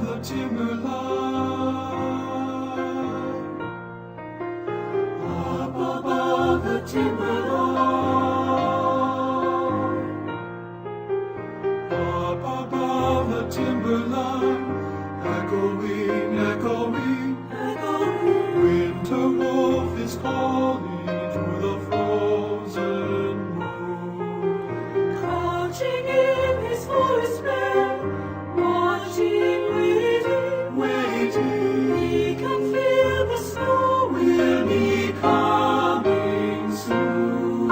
above the timberline, up above the timberline, up above the timberline, echoing, echoing, echoing. Winter wolf is calling through the frozen moon, Crouching in his forest lair, watching, waiting, waiting. he can feel the snow Will be coming soon.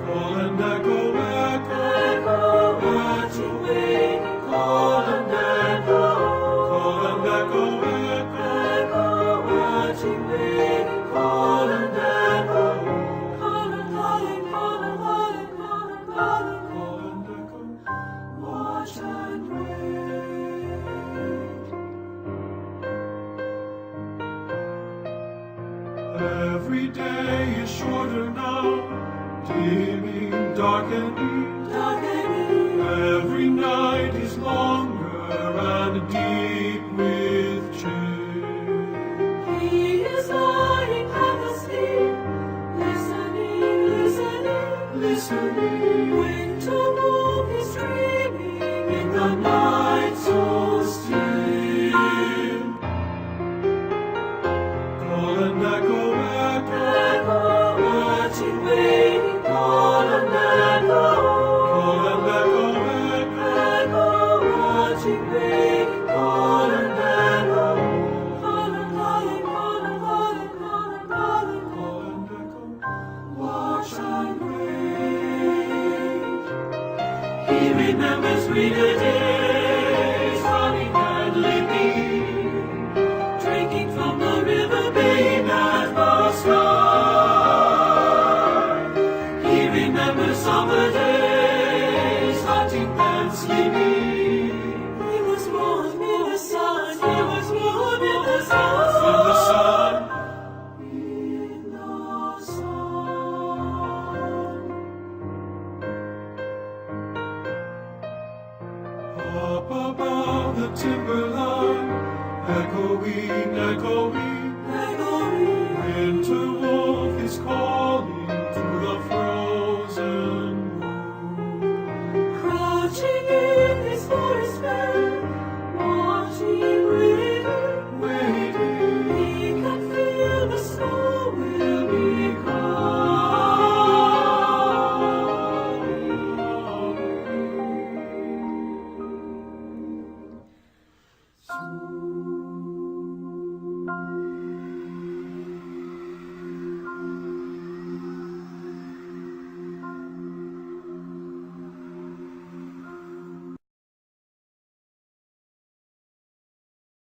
Call and echo, echo, echo, watching, waiting, call and echo, call and echo, echo, echo, watching, waiting, call and echo, calling, calling, calling, calling, calling, calling, call and echo. watch and wait. Every day is shorter now, dimming, darkening. Darkening, Every night is longer and deep with chill. he is lying half asleep, listening, listening, Listening winter wolf is dreaming in the night so still. Call and echo, echo, echo, watching, waiting, call and echo, call and echo, echo, echo, watching, waiting, call and echo, calling, calling, calling, calling, calling, calling, call and echo. watch and wait. He remembers greener days, running and leaping, drinking from the river beam at the sky. He remembers summer days, hunting and sleeping. He was born in the sun, he was born in the sun. In the sun, In the sun. up above the timberline, echoing, echoing,